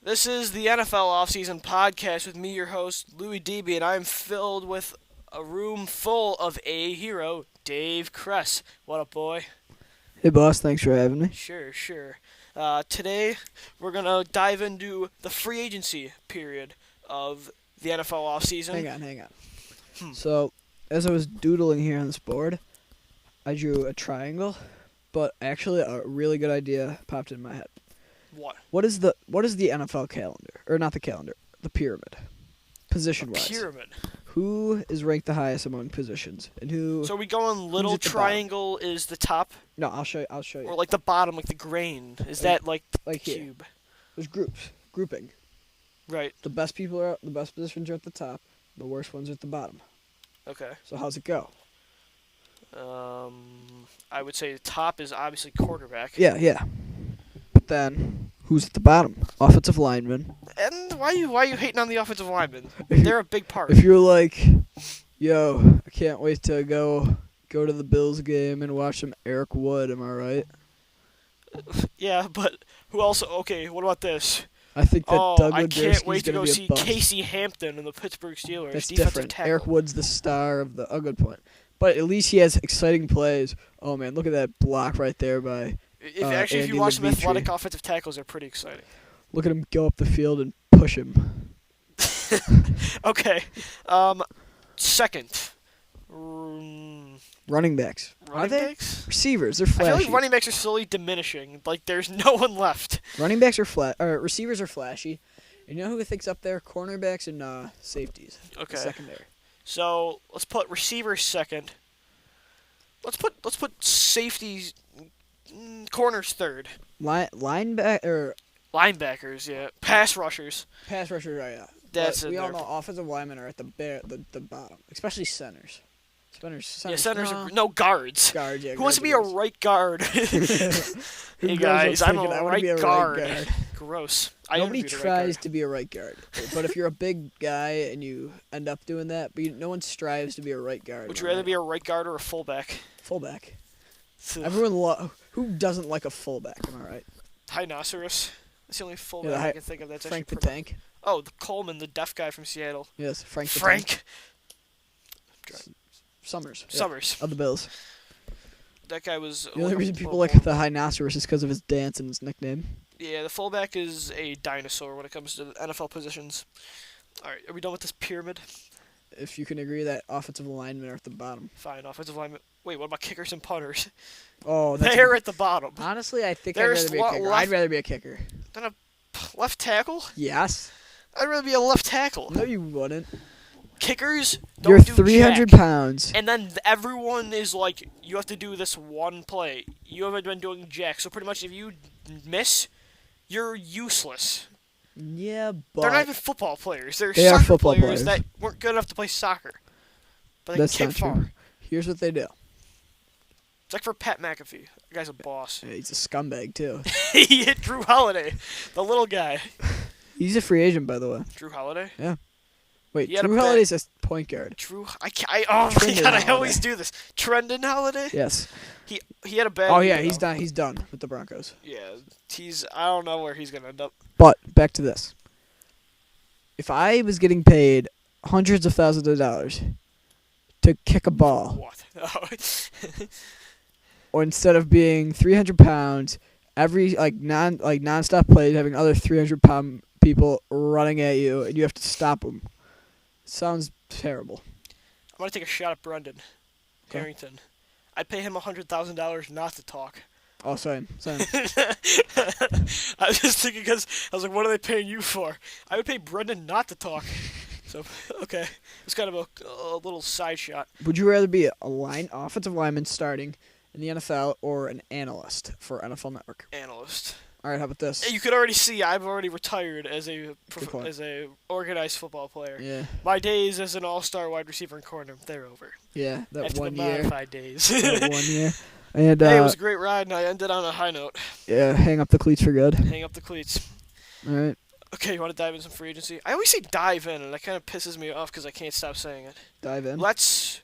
This is the NFL offseason podcast with me, your host, Louis DB, and I'm filled with a room full of a hero, Dave Kress. What up, boy? Hey, boss. Thanks for having me. Sure. Today, we're going to dive into the free agency period of the NFL offseason. Hang on. So, as I was doodling here on this board, I drew a triangle, but actually a really good idea popped in my head. What? What is the NFL calendar? Or not the calendar, the pyramid. Position-wise. Pyramid. Who is ranked the highest among positions? And who... So are we going little at the triangle is the top? No, I'll show you. Or like the bottom, like the grain? Is that like the like here. cube? There's grouping. Right. The best positions are at the top. The worst ones are at the bottom. Okay. So how's it go? I would say the top is obviously quarterback. Yeah. But then, who's at the bottom? Offensive lineman. And why are you hating on the offensive linemen? They're a big part. If you're like, yo, I can't wait to go to the Bills game and watch some Eric Wood, am I right? Yeah, but who else? Okay, what about this? I think that Doug I can't Legurski's wait to gonna go be see a bust. Casey Hampton in the Pittsburgh Steelers. That's defensive different. tackle. Eric Wood's the star of a good point. But at least he has exciting plays. Oh, man, look at that block right there by If Andy you watch some Levitre. athletic offensive tackles, they're pretty exciting. Look at him go up the field and push him. Okay, second. Running backs. Are Running they? backs? Receivers, they're I feel flashy. like running backs are slowly diminishing. Like, there's no one left. Running backs are receivers are flashy. And you know who I think's up there? Cornerbacks and safeties. Okay. Secondary. So let's put receivers second. Let's put safeties, corners third. Linebacker. Linebackers, yeah. Pass rushers. Pass rusher, yeah. That's But in we all there. know offensive linemen are at the bottom, especially centers. Centers no. are no guards. Guards, yeah. Who wants to be a right guard? Hey guys, I'm a right guard. Gross. Nobody tries to be a right guard, but if you're a big guy and you end up doing that, but no one strives to be a right guard. Would you rather be a right guard or a fullback? Fullback? So, Who doesn't like a fullback? Am I right? Rhinoceros. That's the only fullback Yeah, I can think of. That's Frank the actually Tank. Oh, the Coleman, the deaf guy from Seattle. Yes, Frank the Frank. Tank. Summers. Yeah, Summers. of the Bills. That guy was. The only reason people like the Rhinoceros is because of his dance and his nickname. Yeah, the fullback is a dinosaur when it comes to the NFL positions. All right, are we done with this pyramid? If you can agree that offensive linemen are at the bottom. Fine, offensive lineman. Wait, what about kickers and punters? Oh, that's They're at the bottom. honestly, I think There's I'd rather be a kicker. left- I'd rather be a kicker. Then a left tackle? Yes. I'd rather be a left tackle. No, you wouldn't. Kickers You're don't do 300 jack. pounds. And then everyone is like, you have to do this one play. You haven't been doing jack. So pretty much if you miss, you're useless. Yeah, but They're not even football players. They're They are soccer football players players. that weren't good enough to play soccer. But they that's kick not far. true. Here's what they do. It's like for Pat McAfee. The guy's a boss. Yeah, he's a scumbag too. He hit Drew Holiday, the little guy. He's a free agent, by the way. Drew Holiday? Wait, He had a Drew bad- Holiday's a point guard. Oh my Trendon god, I Holiday. always do this. Trendon Holiday? Yes. He had a bad Oh year, yeah, he's though. done. He's done with the Broncos. Yeah, I don't know where he's gonna end up. But back to this. If I was getting paid hundreds of thousands of dollars to kick a ball, What? Oh. or instead of being 300 pounds, every nonstop plays having other 300-pound people running at you, and you have to stop them. Sounds terrible. I'm gonna take a shot at Brendan Okay. Harrington. I'd pay him $100,000 not to talk. Oh, same. I was just thinking because I was like, what are they paying you for? I would pay Brendan not to talk. So, okay. It's kind of a little side shot. Would you rather be offensive lineman starting in the NFL or an analyst for NFL Network? Analyst. All right, how about this? You could already see I've already retired as a point. organized football player. Yeah, My days as an all-star wide receiver and corner, they're over. yeah, that After one the year. modified days. That 1 year. And Hey, it was a great ride, and I ended on a high note. yeah, hang up the cleats for good. Hang up the cleats. All right, Okay, you want to dive into some free agency? I always say dive in, and that kind of pisses me off because I can't stop saying it. dive in. Let's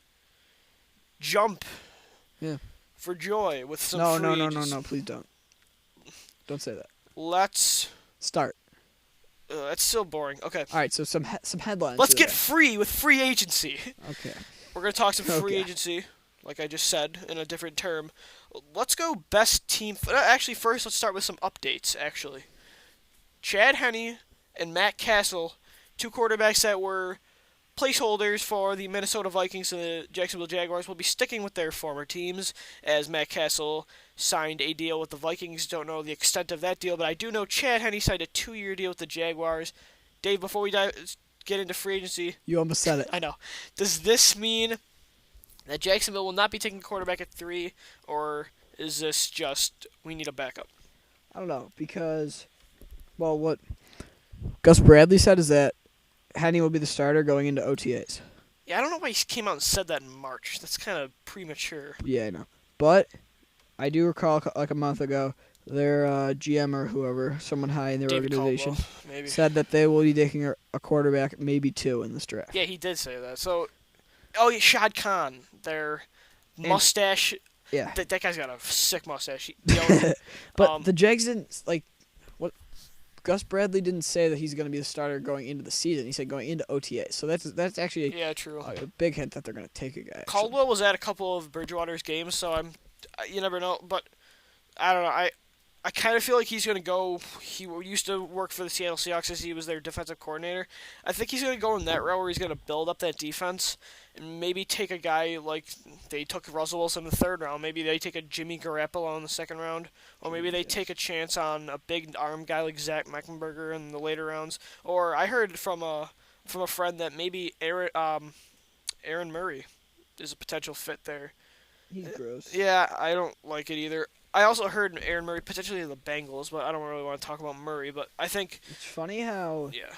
jump. Yeah. For joy with some No, free agency. please don't. Don't say that. Let's Start. That's still boring. Okay. All right, so some headlines. Let's today. get free with free agency. Okay. We're going to talk some free Okay. agency, like I just said, in a different term. Let's go best team. Actually, first, let's start with some updates, actually. Chad Henne and Matt Castle, two quarterbacks that were placeholders for the Minnesota Vikings and the Jacksonville Jaguars, will be sticking with their former teams, as Matt Castle signed a deal with the Vikings. Don't know the extent of that deal, but I do know Chad Henne signed a 2-year deal with the Jaguars. Dave, before we get into free agency, You almost said it. I know. Does this mean that Jacksonville will not be taking a quarterback at 3, or is this just we need a backup? I don't know because, well, what Gus Bradley said is that Henne will be the starter going into OTAs. Yeah, I don't know why he came out and said that in March. That's kind of premature. Yeah, I know. But I do recall like a month ago, their GM or whoever, someone high in their David organization, Caldwell, maybe. said that they will be taking a quarterback, maybe 2 in this draft. Yeah, he did say that. So, oh, yeah, Shad Khan, their mustache. Yeah. That guy's got a sick mustache. But the Jags didn't, like, what Gus Bradley didn't say that he's going to be the starter going into the season. He said going into OTA. So that's actually yeah, true. a big hint that they're going to take a guy. Actually. Caldwell was at a couple of Bridgewater's games, so you never know. But I don't know. I kind of feel like he's going to go. He used to work for the Seattle Seahawks as he was their defensive coordinator. I think he's going to go in that route where he's going to build up that defense and maybe take a guy like they took Russell Wilson in the 3rd round. Maybe they take a Jimmy Garoppolo in the 2nd round. Or maybe they take a chance on a big arm guy like Zach Meckenberger in the later rounds. Or I heard from a friend that maybe Aaron Murray is a potential fit there. He's gross. Yeah, I don't like it either. I also heard Aaron Murray potentially the Bengals, but I don't really want to talk about Murray. But I think It's funny how yeah,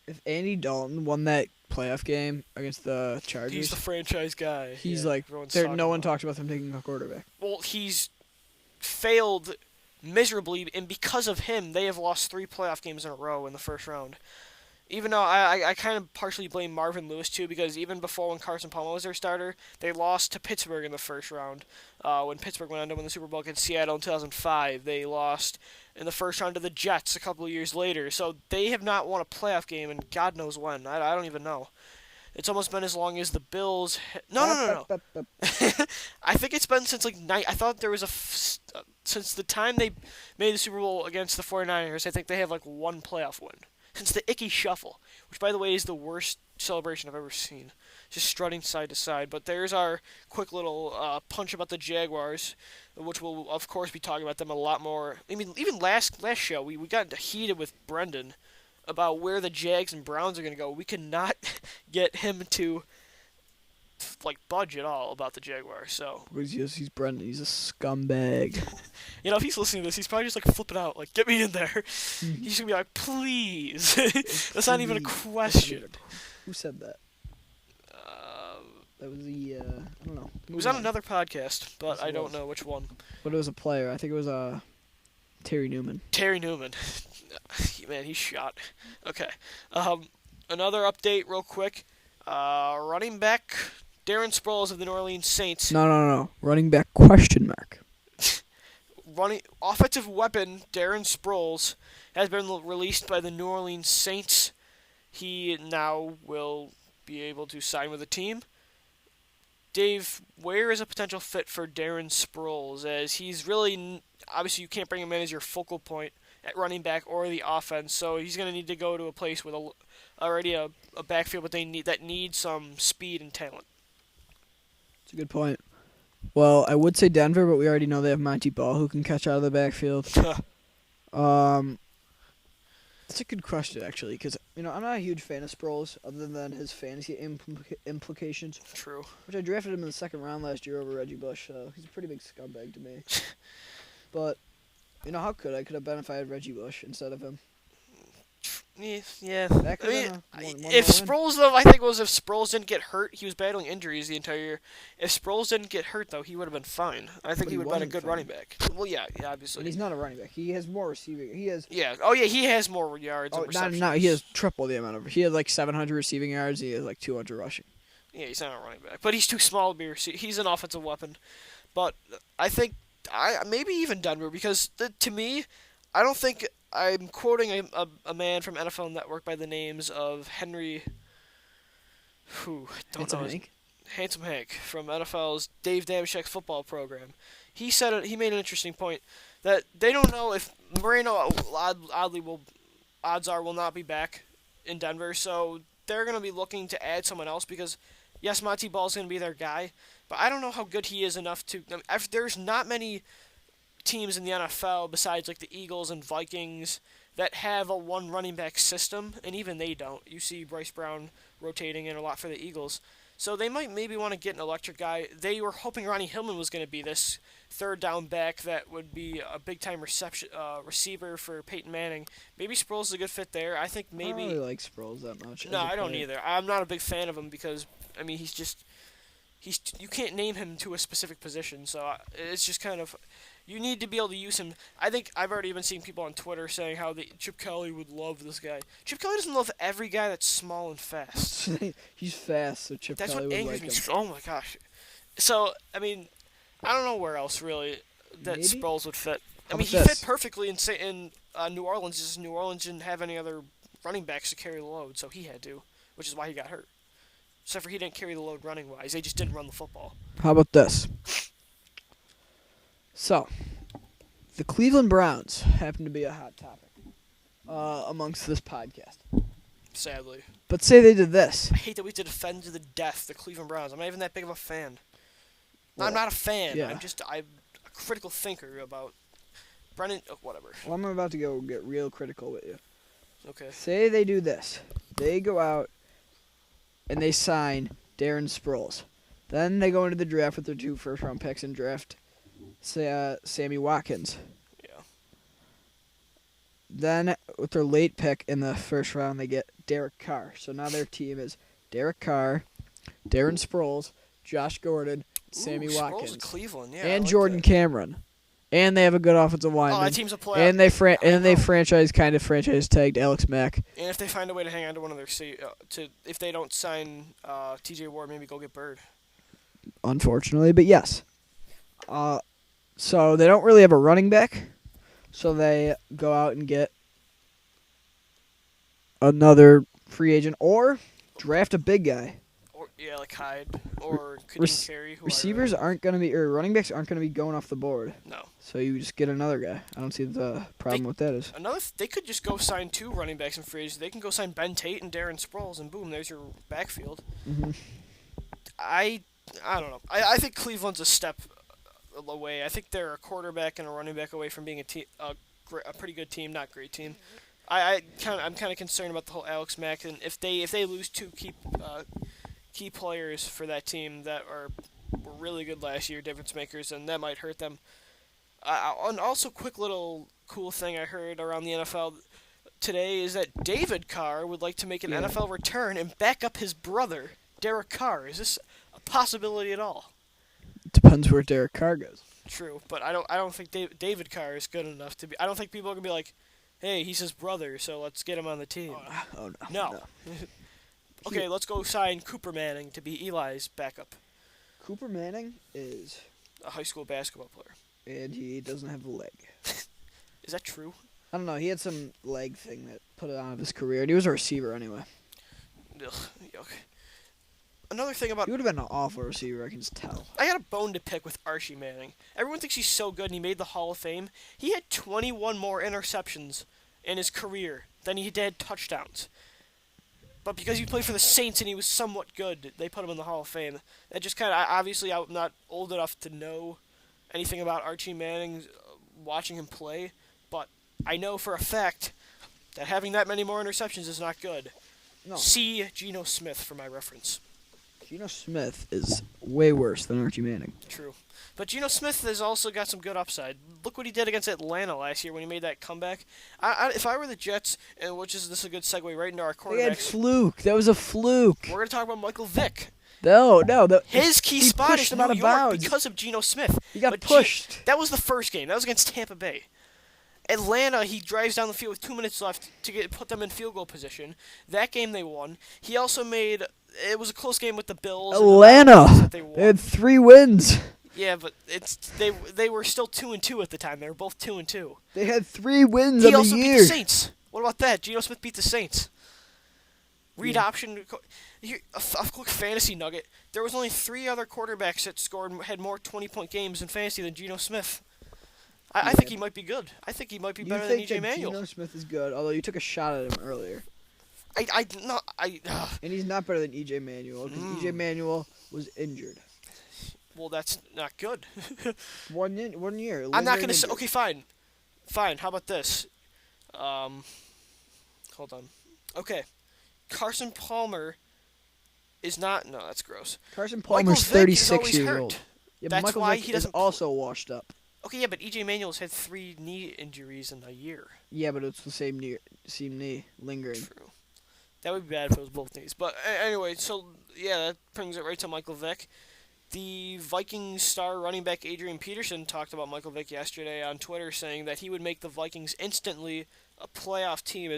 if Andy Dalton won that playoff game against the Chargers, he's the franchise guy. he's Yeah, like everyone's there. talking No one about. talks about them taking a quarterback. Well, he's failed miserably, and because of him, they have lost 3 playoff games in a row in the 1st round. Even though I kind of partially blame Marvin Lewis too, because even before when Carson Palmer was their starter, they lost to Pittsburgh in the 1st round. When Pittsburgh went on to win the Super Bowl against Seattle in 2005, they lost in the 1st round to the Jets a couple of years later. So they have not won a playoff game in God knows when. I don't even know. It's almost been as long as the Bills. No. I think it's been since like I thought there was since the time they made the Super Bowl against the 49ers. I think they have like 1 playoff win. Since the Icky Shuffle, which, by the way, is the worst celebration I've ever seen. Just strutting side to side. But there's our quick little punch about the Jaguars, which we'll, of course, be talking about them a lot more. I mean, even last show, we got heated with Brendan about where the Jags and Browns are going to go. We cannot get him to budge at all about the Jaguars. So Because he's Brendan. He's a scumbag. if he's listening to this, he's probably just flipping out, get me in there. He's gonna be like, please. That's not even a question. Who said that? That was the I don't know. It was on another podcast, but Yes, I it don't was. know which one. But it was a player. I think it was Terry Newman. Terry Newman. Man, he's shot. Okay. Another update, real quick. Running back Darren Sproles of the New Orleans Saints. No. Running back question mark. Offensive weapon Darren Sproles has been released by the New Orleans Saints. He now will be able to sign with the team. Dave, where is a potential fit for Darren Sproles? As he's really obviously you can't bring him in as your focal point at running back or the offense, so he's going to need to go to a place with already a backfield, but they need some speed and talent. That's a good point. Well, I would say Denver, but we already know they have Monty Ball who can catch out of the backfield. That's a good question, actually, because I'm not a huge fan of Sproles, other than his fantasy implications. True. Which I drafted him in the 2nd round last year over Reggie Bush, so he's a pretty big scumbag to me. But how could I? Could have been if I had Reggie Bush instead of him. Yeah. That could I have mean, been one if more win. Sproles, though, I think it was if Sproles didn't get hurt, he was battling injuries the entire year. If Sproles didn't get hurt, though, he would have been fine. I think But he he would have been a wasn't good fine. running back. Well, yeah, And obviously. he's not a running back. He has more receiving. He has. Yeah. Oh, yeah, he has more yards and Oh, receptions. no, he has triple the amount of. He has 700 receiving yards. He has 200 rushing. Yeah, he's not a running back, but he's too small to be. He's an offensive weapon, but I think maybe even Denver because to me, I don't think I'm quoting a man from NFL Network by the names of Henry, who don't Handsome know his Hank. Handsome Hank from NFL's Dave Damashek's football program. He said he made an interesting point that they don't know if Moreno oddly odds are will not be back in Denver, so they're going to be looking to add someone else because yes, Monty Ball's going to be their guy, but I don't know how good he is enough to. There's not many teams in the NFL besides like the Eagles and Vikings that have a one running back system, and even they don't. You see Bryce Brown rotating in a lot for the Eagles. So they might maybe want to get an electric guy. They were hoping Ronnie Hillman was going to be this third down back that would be a big time receiver for Peyton Manning. Maybe Sproles is a good fit there. I think I don't maybe. really like Sproles that much. No, as a I don't player. either. I'm not a big fan of him because I mean he's you can't name him to a specific position. So it's just kind of you need to be able to use him. I think I've already been seeing people on Twitter saying how Chip Kelly would love this guy. Chip Kelly doesn't love every guy that's small and fast. He's fast, so Chip That's Kelly what would angers like me. him. Oh my gosh. So I mean, I don't know where else really that Maybe? Sproles would fit. I How mean, about he this? fit perfectly in New Orleans. Just New Orleans didn't have any other running backs to carry the load, so he had to, which is why he got hurt. Except for he didn't carry the load running wise. They just didn't run the football. How about this? So, the Cleveland Browns happen to be a hot topic amongst this podcast. Sadly, But say they did this. I hate that we have to defend to the death the Cleveland Browns. I'm not even that big of a fan. No, I'm Well, not a fan. yeah. I'm a critical thinker about Brennan. Whatever. Well, I'm about to go get real critical with you. Okay. Say they do this. They go out and they sign Darren Sproles. Then they go into the draft with their 2 first-round picks and draft Sammy Watkins. Yeah. Then with their late pick in the first round, they get Derek Carr. So now their team is Derek Carr, Darren Sproles, Josh Gordon, Sammy Sproles Watkins, of Cleveland. Yeah. I and like Jordan that. Cameron. And they have a good offensive Oh, lineman. that team's a playoff. And they I know. franchise tagged Alex Mack. And if they find a way to hang on to one of their if they don't sign T.J. Ward, maybe go get Bird. Unfortunately, but yes. So they don't really have a running back. So they go out and get another free agent or draft a big guy. Or yeah, like Hyde or Rec- Kadeem Carey. Who Receivers aren't going to be, or running backs aren't going to be going off the board. No. So you just get another guy. I don't see the problem with that is. They could just go sign 2 running backs in free agency. They can go sign Ben Tate and Darren Sproles, and boom, there's your backfield. Mm-hmm. I don't know. I think Cleveland's a step away. I think they're a quarterback and a running back away from being a pretty good team, not great team. I'm kind of concerned about the whole Alex Mack, and if they lose 2 key players for that team that were really good last year, difference makers, and that might hurt them. And also, quick little cool thing I heard around the NFL today is that David Carr would like to make an Yeah. NFL return and back up his brother, Derek Carr. Is this a possibility at all? Depends where Derek Carr goes. True, but I don't think David Carr is good enough to be. I don't think people are gonna be like, "Hey, he's his brother, so let's get him on the team." Oh no. No. Okay, let's go sign Cooper Manning to be Eli's backup, Cooper Manning is, a high school basketball player. and he doesn't have a leg. Is that true? I don't know. He had some leg thing that put it out of his career, and he was a receiver anyway. Ugh, yuck. Another thing about He would have been an awful receiver. I can just tell. I got a bone to pick with Archie Manning. Everyone thinks he's so good and he made the Hall of Fame. He had 21 more interceptions in his career than he did touchdowns. But because he played for the Saints and he was somewhat good, they put him in the Hall of Fame. That just kind of, obviously I'm not old enough to know anything about Archie Manning watching him play, but I know for a fact that having that many more interceptions is not good. No. See Geno Smith for my reference. Geno Smith is way worse than Archie Manning. True. But Geno Smith has also got some good upside. Look what he did against Atlanta last year when he made that comeback. If I were the Jets, and this is a good segue right into our They had quarterbacks, fluke. That was a fluke. we're going to talk about Michael Vick. No. His key he spot pushed is him New out of York bounds. because of Geno Smith. He got But pushed. That was the first game. That was against Tampa Bay. Atlanta, he drives down the field with 2 minutes left to put them in field goal position. That game they won. He also made. It was a close game with the Bills. and the Lions Atlanta. that they won. They had 3 wins. Yeah, but they were still 2-2 at the time. They were both 2-2. They had 3 wins He on the also beat the year. Saints. What about that? Geno Smith beat the Saints. Read Yeah. option. Here, a quick fantasy nugget. There was only 3 other quarterbacks that had more 20-point games in fantasy than Geno Smith. I Yeah. think he might be good. I think he might be You better than think EJ that Manuel. Geno Smith is good, although you took a shot at him earlier. I. And he's not better than EJ Manuel because EJ Manuel was injured. Well, that's not good. 1 year. I'm not lingering gonna say. injury. Okay, fine. How about this? Hold on. Okay, Carson Palmer is not. No, that's gross. Carson Michael Palmer's Vick is 36 always years hurt. old. Yeah, but That's Michael why Vick he is doesn't also washed up. Okay, yeah, but EJ Manuel's had 3 knee injuries in a year. Yeah, but it's the same knee lingering. True. That would be bad if it was both knees. But anyway, so yeah, that brings it right to Michael Vick. The Vikings star running back Adrian Peterson talked about Michael Vick yesterday on Twitter, saying that he would make the Vikings instantly a playoff team.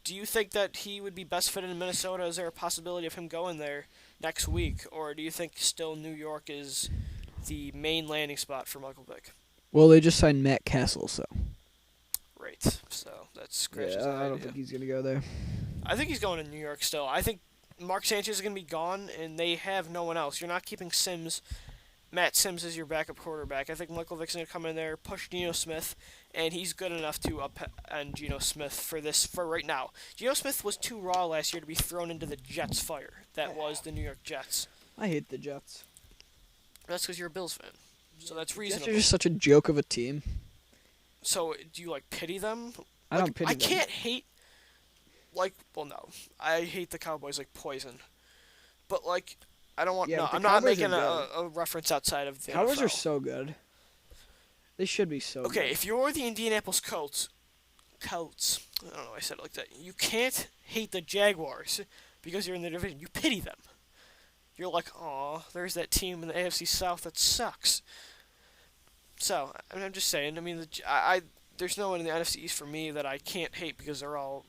Do you think that he would be best fitted in Minnesota? Is there a possibility of him going there next week, or do you think still New York is the main landing spot for Michael Vick? Well, they just signed Matt Castle, so. Right. So that scratches Yeah, that I don't idea. think he's going to go there. I think he's going to New York still. I think Mark Sanchez is going to be gone, and they have no one else. You're not keeping Matt Sims as your backup quarterback. I think Michael Vick's going to come in there, push Geno Smith, and he's good enough to upend Geno Smith for right now. Geno Smith was too raw last year to be thrown into the Jets' fire. That was the New York Jets. I hate the Jets. That's because you're a Bills fan. So that's Jets reasonable. are just such a joke of a team. So do you, pity them? I don't pity I them. can't hate, well, no. I hate the Cowboys like poison. But, I don't want, Yeah, no, but the I'm not Cowboys making are a reference outside of the Cowboys NFL. are so good. They should be so good. Okay, if you're the Indianapolis Colts, I don't know why I said it like that. You can't hate the Jaguars because you're in the division. You pity them. You're like, aw, there's that team in the AFC South that sucks. So, I'm just saying, there's no one in the NFC East for me that I can't hate because they're all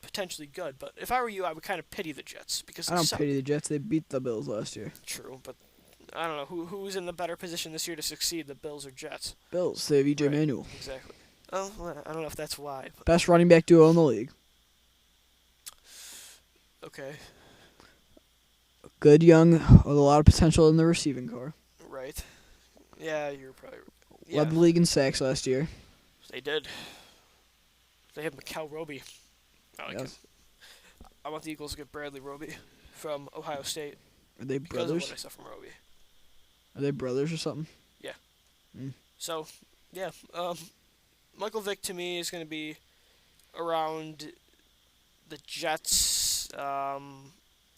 potentially good. But if I were you, I would kind of pity the Jets because I they don't suck. pity the Jets. They beat the Bills last year. True, but I don't know who's in the better position this year to succeed, the Bills or Jets. Bills. They have EJ Right. Manuel. Exactly. Oh, well, I don't know if that's why. But Best running back duo in the league. okay, Good young with a lot of potential in the receiving core. right. Yeah, you're probably. Yeah, Led the league in sacks last year. they did. They have Mikel Roby. I like him. Yes. I want the Eagles to get Bradley Roby from Ohio State Are they because of brothers? what I saw from Roby. Are they brothers or something? So, yeah, Michael Vick to me is going to be around the Jets.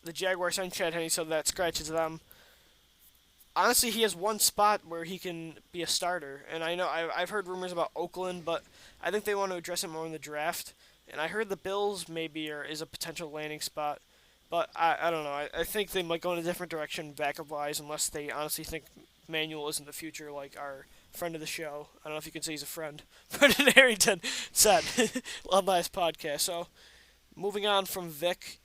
The Jaguars signed Chad Henne, so that scratches them. Honestly, he has one spot where he can be a starter, and I know I've heard rumors about Oakland, but I think they want to address it more in the draft. And I heard the Bills maybe is a potential landing spot, but I don't know. I think they might go in a different direction backup-wise unless they honestly think Manuel is in the future, like our friend of the show. I don't know if you can say he's a friend. Brendan Harrington said on last podcast. So, moving on from Vick,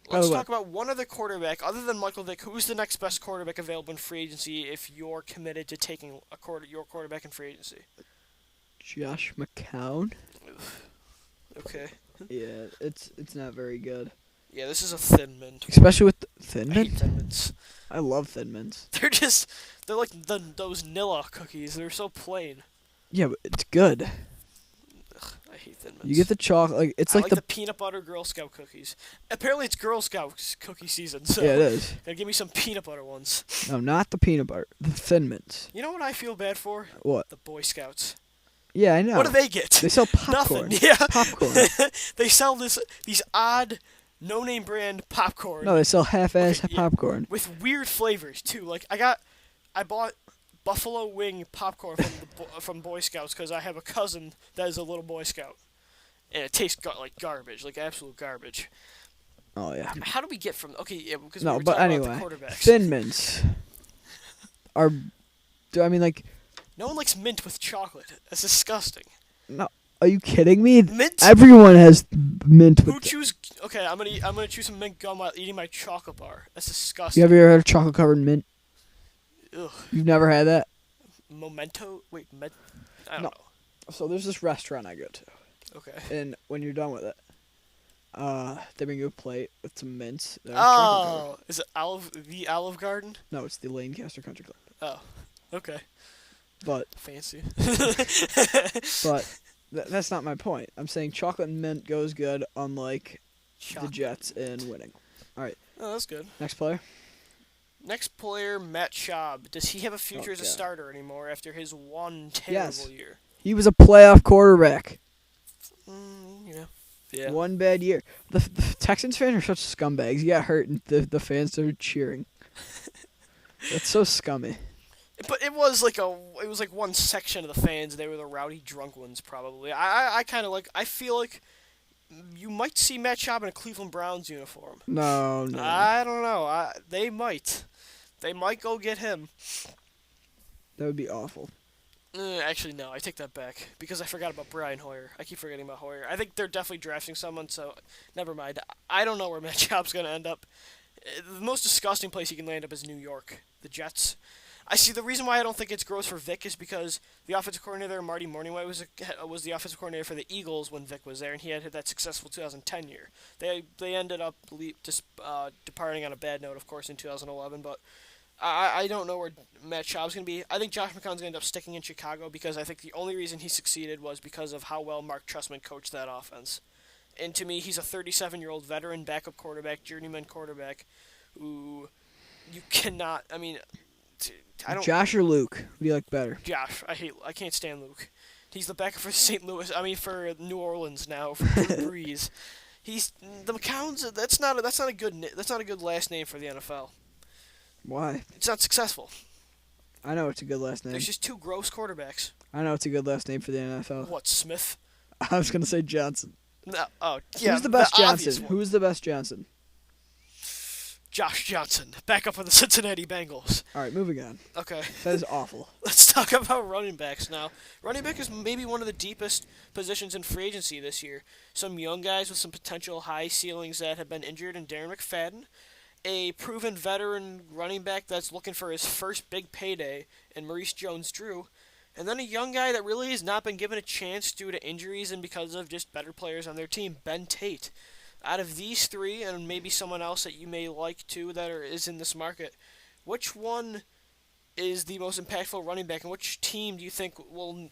let's talk about one other quarterback other than Michael Vick. Who's the next best quarterback available in free agency if you're committed to taking your quarterback in free agency? Josh McCown. Okay. Yeah, it's not very good. Yeah, this is a thin mint. Especially with Thin I hate Mint. thin mints. I love Thin Mints. They're like those Nilla cookies. They're so plain. Yeah, but it's good. I hate thin mints. You get the chocolate. It's I like the peanut butter Girl Scout cookies. Apparently, it's Girl Scout cookie season, so yeah, it is. gotta give me some peanut butter ones. No, not the peanut butter. The Thin Mints. You know what I feel bad for? What? The Boy Scouts. Yeah, I know. What do they get? They sell popcorn. Nothing. Yeah. Popcorn. They sell these odd, no-name brand popcorn No, they sell half-ass Okay, yeah. popcorn. with weird flavors too. Like I bought buffalo wing popcorn from Boy Scouts because I have a cousin that is a little Boy Scout, and it tastes like garbage, like absolute garbage. Oh yeah. How do we get from because No, we were but talking anyway, about the quarterbacks. Thin Mints are. I mean, like, No one likes mint with chocolate. That's disgusting. no. Are you kidding me? Mint. Everyone has mint Who with. choose? Okay, I'm gonna choose some mint gum while eating my chocolate bar. That's disgusting. You ever heard of chocolate covered mint? Ugh. You've never had that? Memento? Wait, I don't No. know. So there's this restaurant I go to, Okay. and when you're done with it, they bring you a plate with some mints. Chocolate covered. Oh, is it Olive Garden? No, it's the Lancaster Country Club. Oh, okay. But Fancy. but that's not my point. I'm saying chocolate and mint goes good, unlike the Chocolate. Jets in winning. All right, Oh, that's good. next player. Next player, Matt Schaub. Does he have a future as a yeah. starter anymore after his one terrible Yes. year? He was a playoff quarterback. Yeah. Yeah. One bad year. The Texans fans are such scumbags. He got hurt, and the fans started cheering. That's so scummy. But it was like one section of the fans. They were the rowdy drunk ones, probably. I kind of like. I feel like you might see Matt Schaub in a Cleveland Browns uniform. No. I don't know. They might. They might go get him. That would be awful. Actually, no. I take that back because I forgot about Brian Hoyer. I keep forgetting about Hoyer. I think they're definitely drafting someone. So, never mind. I don't know where Matt Schaub's gonna end up. The most disgusting place he can land up is New York, the Jets. I see the reason why I don't think it's gross for Vic is because the offensive coordinator there, Marty Morningway, was the offensive coordinator for the Eagles when Vic was there, and he had that successful 2010 year. They ended up departing on a bad note, of course, in 2011. But I don't know where Matt Schaub's going to be. I think Josh McCown's going to end up sticking in Chicago because I think the only reason he succeeded was because of how well Mark Trestman coached that offense. And to me, he's a 37-year-old veteran backup quarterback, journeyman quarterback, who you cannot. I mean, I don't. Josh or Luke? Who do you like better? Josh, I can't stand Luke. He's the backup for St. Louis. I mean, for New Orleans now for Drew Brees. He's the McCowns. That's not a good last name for the NFL. Why? It's not successful. I know it's a good last name. There's just two gross quarterbacks. I know it's a good last name for the NFL. What, Smith? I was gonna say Johnson. No, oh, yeah. Who's the best obvious Johnson? one. Who's the best Johnson? Josh Johnson, backup for the Cincinnati Bengals. All right, moving on. Okay. That is awful. Let's talk about running backs now. Running back is maybe one of the deepest positions in free agency this year. Some young guys with some potential high ceilings that have been injured in Darren McFadden, a proven veteran running back that's looking for his first big payday in Maurice Jones-Drew, and then a young guy that really has not been given a chance due to injuries and because of just better players on their team, Ben Tate. Out of these three, and maybe someone else that you may like too that is in this market, which one is the most impactful running back, and which teams do you think will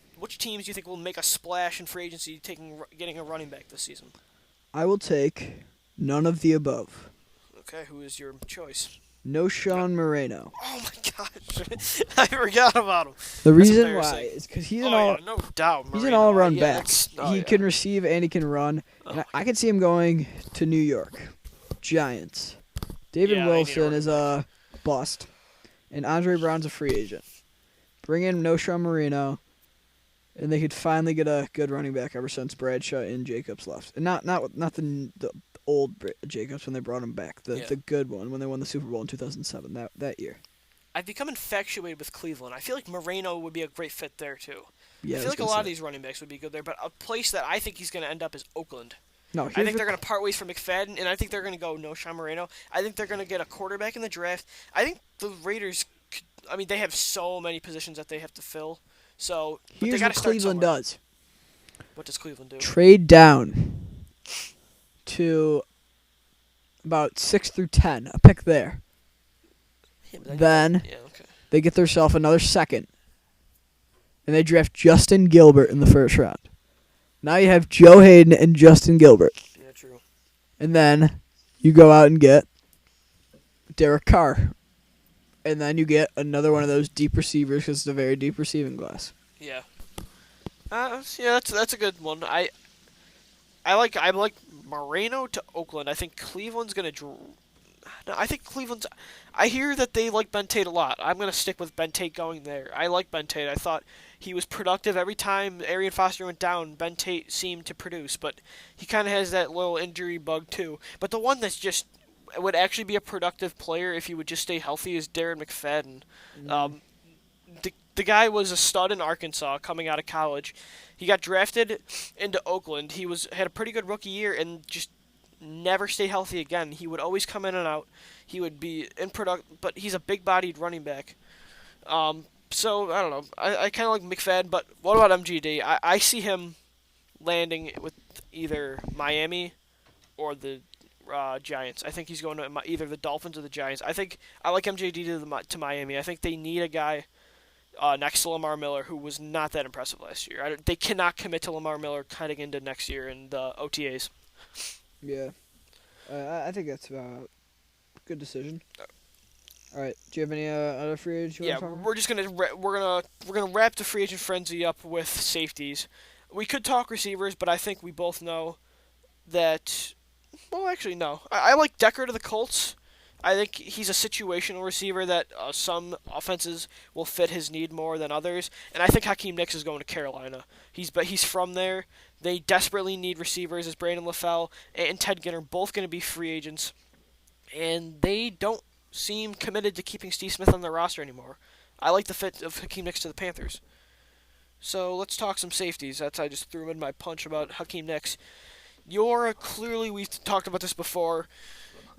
make a splash in free agency getting a running back this season? I will take none of the above. Okay, who is your choice? No Sean Moreno. Oh my gosh, I forgot about him. The reason why embarrassing. is because he's No doubt. he's an Moreno. all-around Yeah, back. that's- He yeah. can receive and he can run. And I can see him going to New York Giants. David Yeah, they need a Wilson running is a bust, and Andre Brown's a free agent. Bring in No Sean Moreno, and they could finally get a good running back ever since Bradshaw and Jacobs left, and not the old Jacobs when they brought him back, the good one when they won the Super Bowl in 2007 that year. I've become infatuated with Cleveland. I feel like Moreno would be a great fit there too. Yeah, I feel like a lot of these running backs would be good there, but a place that I think he's going to end up is Oakland. No, I think they're going to part ways from McFadden, and I think they're going to go no Sean Moreno. I think they're going to get a quarterback in the draft. I think the Raiders, they have so many positions that they have to fill. So but Here's they what gotta start Cleveland somewhere. does. What does Cleveland do? Trade down to about 6 through 10, a pick there. Yeah, but Then yeah, okay. they get themselves another second, and they draft Justin Gilbert in the first round. Now you have Joe Hayden and Justin Gilbert. Yeah, true. And then you go out and get Derek Carr. And then you get another one of those deep receivers because it's a very deep receiving class. Yeah. Yeah, that's a good one. I like Moreno to Oakland. I think Cleveland's gonna. No, I think Cleveland's. I hear that they like Ben Tate a lot. I'm gonna stick with Ben Tate going there. I like Ben Tate. I thought he was productive every time Arian Foster went down. Ben Tate seemed to produce, but he kind of has that little injury bug too. But the one that's just would actually be a productive player if he would just stay healthy is Darren McFadden. The guy was a stud in Arkansas coming out of college. He got drafted into Oakland. He had a pretty good rookie year and just never stayed healthy again. He would always come in and out. He would be in product, but he's a big-bodied running back. So I don't know. I kind of like McFadden, but what about MGD? I see him landing with either Miami or the Giants. I think he's going to either the Dolphins or the Giants. I like MJD to Miami. I think they need a guy next to Lamar Miller who was not that impressive last year. They cannot commit to Lamar Miller heading into next year in the OTAs. Yeah, I think that's a good decision. All right, do you have any other free agents you Yeah, want to talk about? we're just gonna we're gonna wrap the free agent frenzy up with safeties. We could talk receivers, but I think we both know that. Well, actually, no. I like Decker to the Colts. I think he's a situational receiver that some offenses will fit his need more than others, and I think Hakeem Nicks is going to Carolina. He's from there. They desperately need receivers, as Brandon LaFell and Ted Ginn are both going to be free agents, and they don't seem committed to keeping Steve Smith on their roster anymore. I like the fit of Hakeem Nicks to the Panthers. So let's talk some safeties. I just threw in my punch about Hakeem Nicks. You're clearly, we've talked about this before,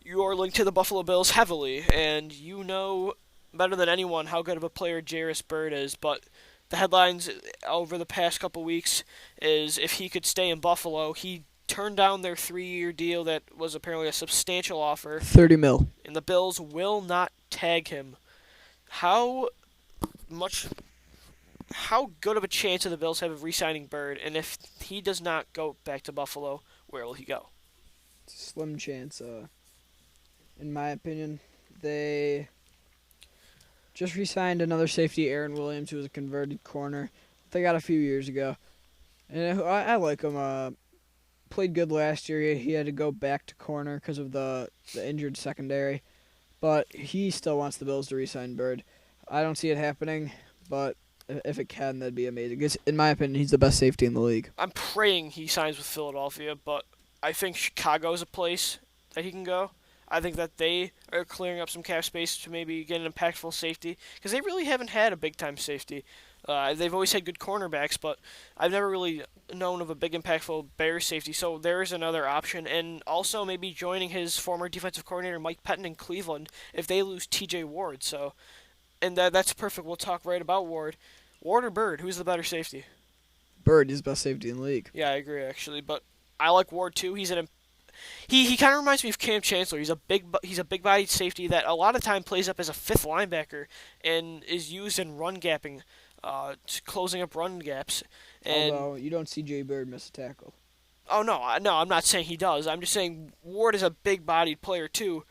you're linked to the Buffalo Bills heavily, and you know better than anyone how good of a player Jairus Byrd is, but the headlines over the past couple weeks is if he could stay in Buffalo, he turned down their 3-year deal that was apparently a substantial offer, 30 mil. and the Bills will not tag him. How much how good of a chance do the Bills have of re-signing Bird, and if he does not go back to Buffalo, where will he go? Slim chance. In my opinion, they just re-signed another safety, Aaron Williams, who was a converted corner. They got a few years ago, and I like him. Played good last year. He had to go back to corner because of the injured secondary, but he still wants the Bills to re-sign Bird. I don't see it happening, but if it can, that'd be amazing. 'Cause in my opinion, he's the best safety in the league. I'm praying he signs with Philadelphia, but I think Chicago's a place that he can go. I think that they are clearing up some cap space to maybe get an impactful safety because they really haven't had a big time safety. They've always had good cornerbacks, but I've never really known of a big impactful Bears safety. So there is another option, and also maybe joining his former defensive coordinator Mike Pettin in Cleveland if they lose T.J. Ward. So, and that's perfect. We'll talk right about Ward. Ward or Bird? Who's the better safety? Bird is the best safety in the league. Yeah, I agree actually, but I like Ward too. He kind of reminds me of Cam Chancellor. He's a big bodied safety that a lot of time plays up as a fifth linebacker and is used in run gapping, closing up run gaps. And Although you don't see Jay Bird miss a tackle. oh no, no, I'm not saying he does. I'm just saying Ward is a big bodied player too,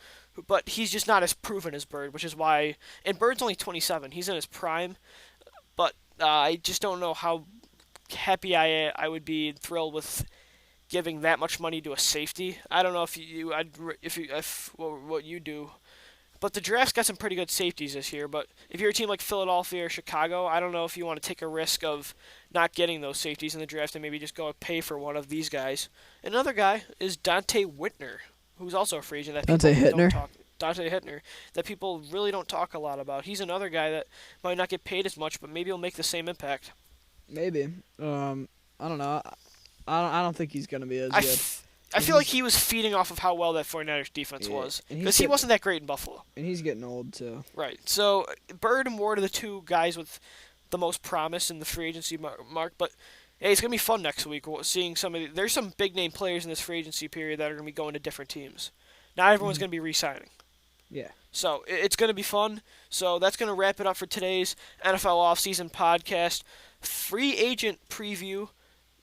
but he's just not as proven as Bird, which is why. And Bird's only 27. He's in his prime, but I just don't know how happy I would be thrilled with giving that much money to a safety. I don't know if what you do, but the draft's got some pretty good safeties this year. But if you're a team like Philadelphia or Chicago, I don't know if you want to take a risk of not getting those safeties in the draft and maybe just go and pay for one of these guys. Another guy is Dante Whitner, who's also a free agent that Dante people don't Hittner. talk. Dante Hittner, that people really don't talk a lot about. He's another guy that might not get paid as much, but maybe he'll make the same impact. Maybe. I don't know. I don't think he's gonna be as I, good. f- I feel like he was feeding off of how well that 49ers defense Yeah, was. and he's Because he getting- wasn't that great in Buffalo. And he's getting old too. Right. So, Bird and Ward are the two guys with the most promise in the free agency mark. But, hey, it's going to be fun next week seeing there's some big name players in this free agency period that are going to be going to different teams. Not everyone's going to be re signing. Yeah. So, it's going to be fun. So, that's going to wrap it up for today's NFL offseason podcast. Free agent preview.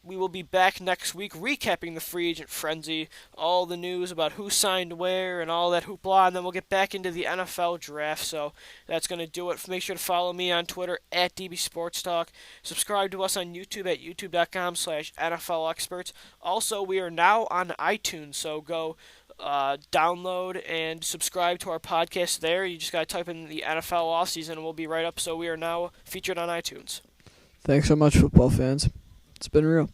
We will be back next week recapping the free agent frenzy, all the news about who signed where and all that hoopla, and then we'll get back into the NFL draft. So that's going to do it. Make sure to follow me on Twitter at DB Sports Talk. Subscribe to us on YouTube at youtube.com/NFL Experts. Also, we are now on iTunes, so go download and subscribe to our podcast there. You just got to type in the NFL offseason and we'll be right up. So we are now featured on iTunes. Thanks so much, football fans. It's been real.